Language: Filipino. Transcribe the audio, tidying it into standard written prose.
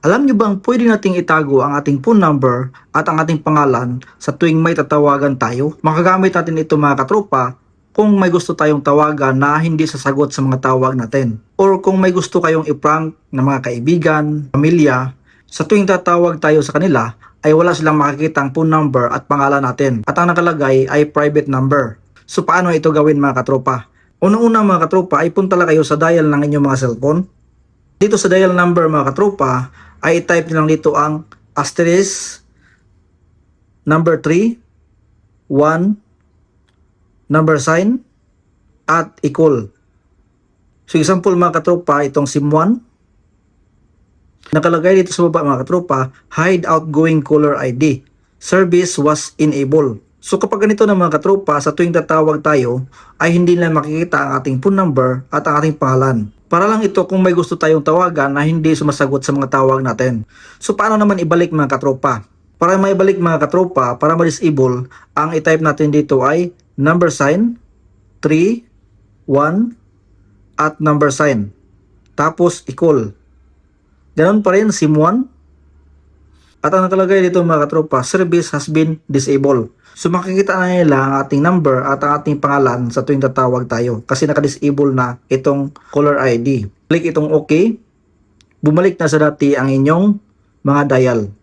Alam nyo bang pwede nating itago ang ating phone number at ang ating pangalan sa tuwing may tatawagan tayo? Makagamit natin ito mga katropa kung may gusto tayong tawagan na hindi sasagot sa mga tawag natin. Or kung may gusto kayong i-prank ng mga kaibigan, pamilya, sa tuwing tatawag tayo sa kanila ay wala silang makikita ang phone number at pangalan natin. At ang nakalagay ay private number. So paano ito gawin mga katropa? Unang-una mga katropa ay punta lang kayo sa dial ng inyong mga cellphone. Dito sa dial number mga katropa ay i-type nyo lang dito ang asterisk number 3 1 number sign at equal. So example mga katropa, itong SIM1 nakalagay dito sa baba mga katropa, hide outgoing caller ID, service was enabled. So kapag ganito na mga katropa, sa tuwing tatawag tayo ay hindi na makikita ang ating phone number at ang ating pangalan. Para lang ito kung may gusto tayong tawagan na hindi sumasagot sa mga tawag natin. So paano naman ibalik mga katropa? Para maibalik mga katropa, para ma-disable, ang i-type natin dito ay number sign 3 1 at number sign tapos equal. Ganon pa rin SIM1. At ang nakalagay dito mga katropa, service has been disabled. So makikita na nila ang ating number at ang ating pangalan sa tuwing tatawag tayo kasi naka-disable na itong caller ID. Click itong OK. Bumalik na sa dati ang inyong mga dial.